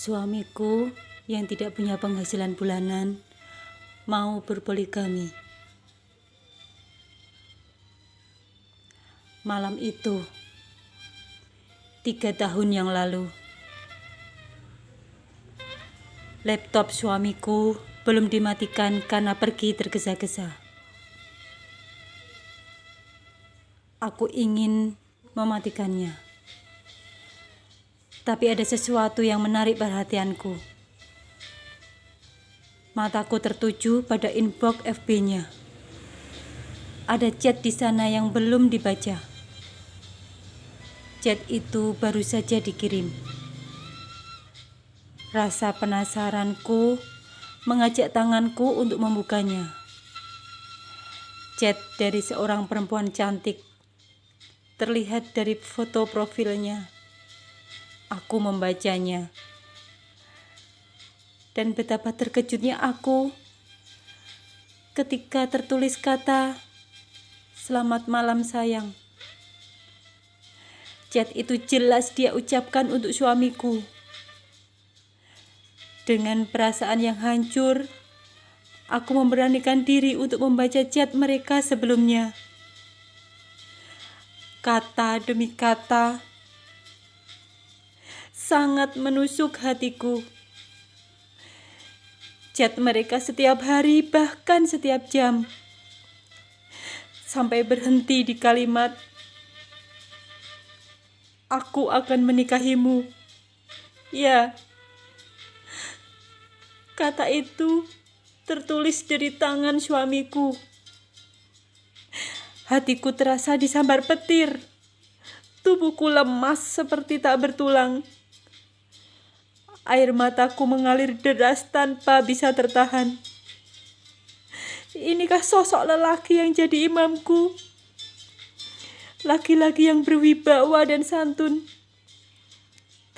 Suamiku yang tidak punya penghasilan bulanan mau berpoligami. Malam itu, 3 tahun yang lalu, laptop suamiku belum dimatikan karena pergi tergesa-gesa. Aku ingin mematikannya, tapi ada sesuatu yang menarik perhatianku. Mataku tertuju pada inbox FB-nya. Ada chat di sana yang belum dibaca. Chat itu baru saja dikirim. Rasa penasaranku mengajak tanganku untuk membukanya. Chat dari seorang perempuan cantik. Terlihat dari foto profilnya. Aku membacanya. Dan betapa terkejutnya aku ketika tertulis kata, "Selamat malam sayang." Chat itu jelas dia ucapkan untuk suamiku. Dengan perasaan yang hancur, aku memberanikan diri untuk membaca chat mereka sebelumnya. Kata demi kata, sangat menusuk hatiku. Chat mereka setiap hari, bahkan setiap jam. Sampai berhenti di kalimat, "Aku akan menikahimu." Ya, kata itu tertulis dari tangan suamiku. Hatiku terasa disambar petir. Tubuhku lemas seperti tak bertulang. Air mataku mengalir deras tanpa bisa tertahan. Inikah sosok lelaki yang jadi imamku? Laki-laki yang berwibawa dan santun.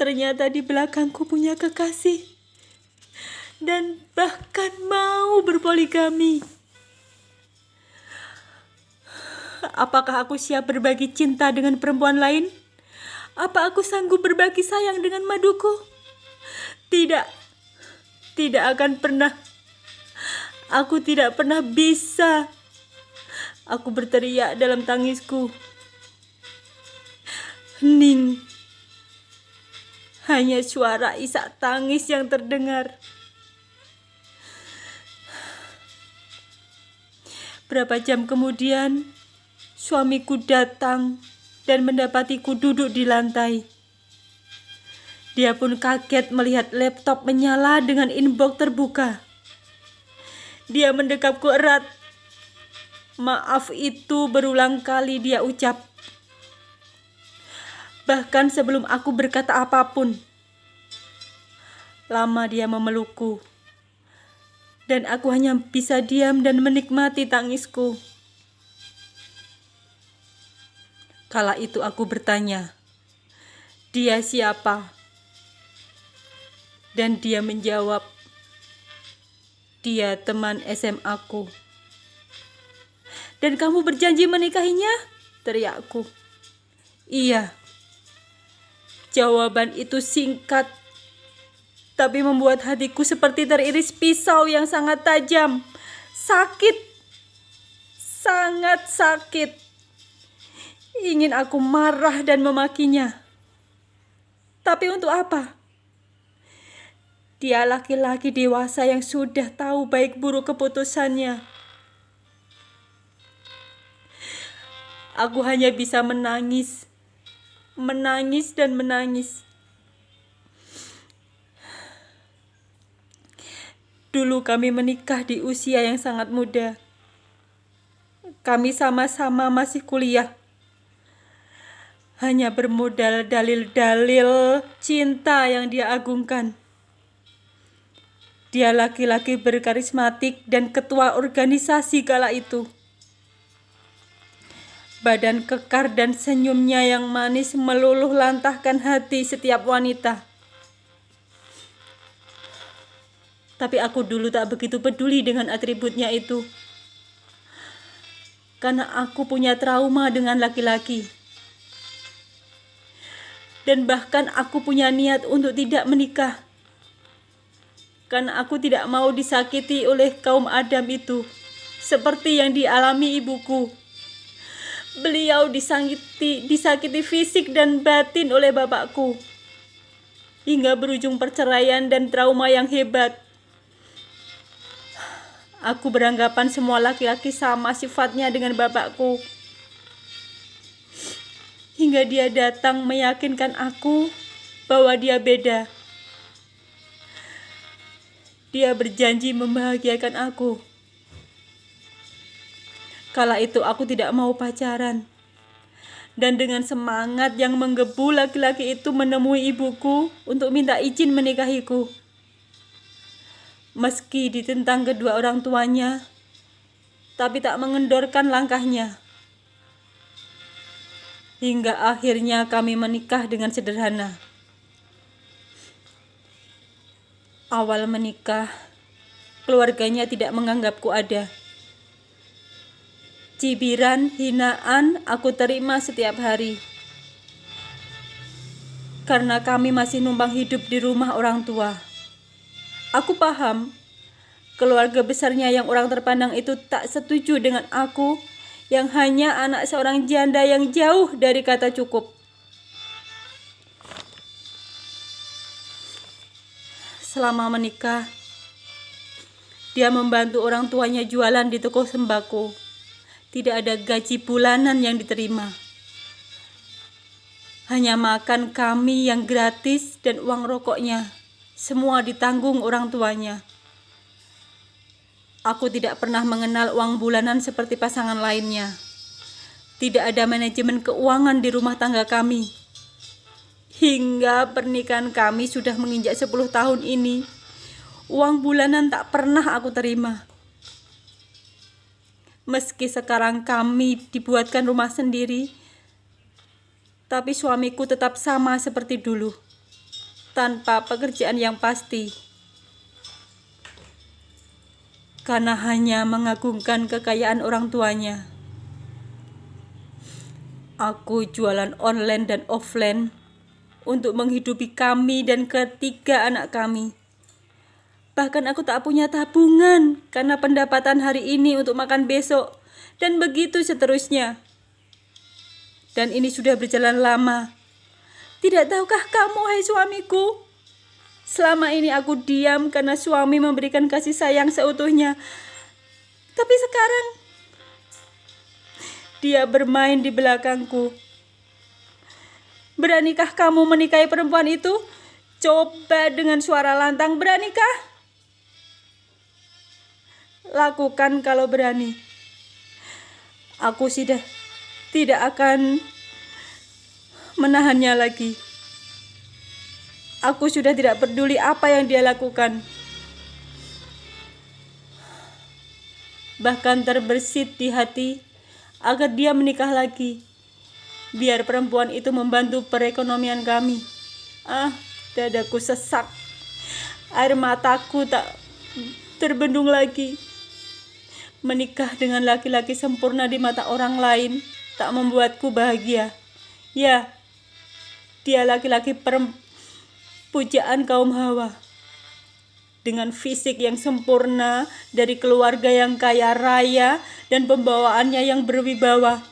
Ternyata di belakangku punya kekasih. Dan bahkan mau berpoligami. Apakah aku siap berbagi cinta dengan perempuan lain? Apa aku sanggup berbagi sayang dengan maduku? Tidak, tidak akan pernah. Aku tidak pernah bisa. Aku berteriak dalam tangisku. Hening. Hanya suara isak tangis yang terdengar. Berapa jam kemudian, suamiku datang dan mendapatiku duduk di lantai. Dia pun kaget melihat laptop menyala dengan inbox terbuka. Dia mendekapku erat. Maaf itu berulang kali dia ucap. Bahkan sebelum aku berkata apapun. Lama dia memelukku. Dan aku hanya bisa diam dan menikmati tangisku. Kala itu aku bertanya, "Dia siapa?" Dan dia menjawab, "Dia teman SMA-ku." "Dan kamu berjanji menikahinya?" teriakku. "Iya." Jawaban itu singkat, tapi membuat hatiku seperti teriris pisau yang sangat tajam. Sakit, sangat sakit. Ingin aku marah dan memakinya. Tapi untuk apa? Dia laki-laki dewasa yang sudah tahu baik buruk keputusannya. Aku hanya bisa menangis. Menangis dan menangis. Dulu kami menikah di usia yang sangat muda. Kami sama-sama masih kuliah. Hanya bermodal dalil-dalil cinta yang dia agungkan. Dia laki-laki berkarismatik dan ketua organisasi kala itu. Badan kekar dan senyumnya yang manis meluluh lantahkan hati setiap wanita. Tapi aku dulu tak begitu peduli dengan atributnya itu. Karena aku punya trauma dengan laki-laki. Dan bahkan aku punya niat untuk tidak menikah. karena aku tidak mau disakiti oleh kaum Adam itu, seperti yang dialami ibuku. Beliau disakiti fisik dan batin oleh bapakku, hingga berujung perceraian dan trauma yang hebat. Aku beranggapan semua laki-laki sama sifatnya dengan bapakku, hingga dia datang meyakinkan aku bahwa dia beda. Dia berjanji membahagiakan aku. Kala itu aku tidak mau pacaran. Dan dengan semangat yang menggebu, laki-laki itu menemui ibuku untuk minta izin menikahiku. Meski ditentang kedua orang tuanya, tapi tak mengendorkan langkahnya. Hingga akhirnya kami menikah dengan sederhana. Awal menikah, keluarganya tidak menganggapku ada. Cibiran, hinaan aku terima setiap hari. Karena kami masih numpang hidup di rumah orang tua. Aku paham, keluarga besarnya yang orang terpandang itu tak setuju dengan aku yang hanya anak seorang janda yang jauh dari kata cukup. Selama menikah, dia membantu orang tuanya jualan di toko sembako. Tidak ada gaji bulanan yang diterima. Hanya makan kami yang gratis dan uang rokoknya. Semua ditanggung orang tuanya. Aku tidak pernah mengenal uang bulanan seperti pasangan lainnya. Tidak ada manajemen keuangan di rumah tangga kami. Hingga pernikahan kami sudah menginjak 10 tahun ini, uang bulanan tak pernah aku terima. Meski sekarang kami dibuatkan rumah sendiri, tapi suamiku tetap sama seperti dulu, tanpa pekerjaan yang pasti. Karena hanya mengagungkan kekayaan orang tuanya. Aku jualan online dan offline untuk menghidupi kami dan ketiga anak kami. Bahkan aku tak punya tabungan karena pendapatan hari ini untuk makan besok, dan begitu seterusnya. Dan ini sudah berjalan lama. Tidak tahukah kamu, hai suamiku? Selama ini aku diam karena suami memberikan kasih sayang seutuhnya. Tapi sekarang dia bermain di belakangku. Beranikah kamu menikahi perempuan itu? Coba dengan suara lantang, beranikah? Lakukan kalau berani. Aku sudah tidak akan menahannya lagi. Aku sudah tidak peduli apa yang dia lakukan. Bahkan terbersit di hati agar dia menikah lagi. Biar perempuan itu membantu perekonomian kami. Dadaku sesak. Air mataku tak terbendung lagi. Menikah dengan laki-laki sempurna di mata orang lain tak membuatku bahagia. Ya, dia laki-laki pujaan kaum Hawa. Dengan fisik yang sempurna, dari keluarga yang kaya raya, dan pembawaannya yang berwibawa.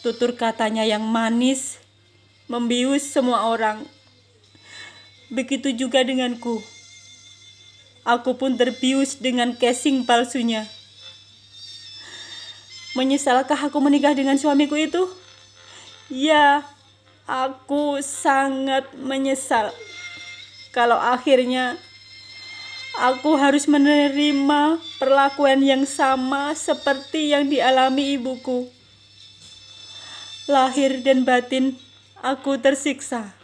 Tutur katanya yang manis, membius semua orang. Begitu juga denganku. Aku pun terbius dengan casing palsunya. Menyesalkah aku menikah dengan suamiku itu? Ya, aku sangat menyesal. Kalau akhirnya aku harus menerima perlakuan yang sama seperti yang dialami ibuku. Lahir dan batin aku tersiksa.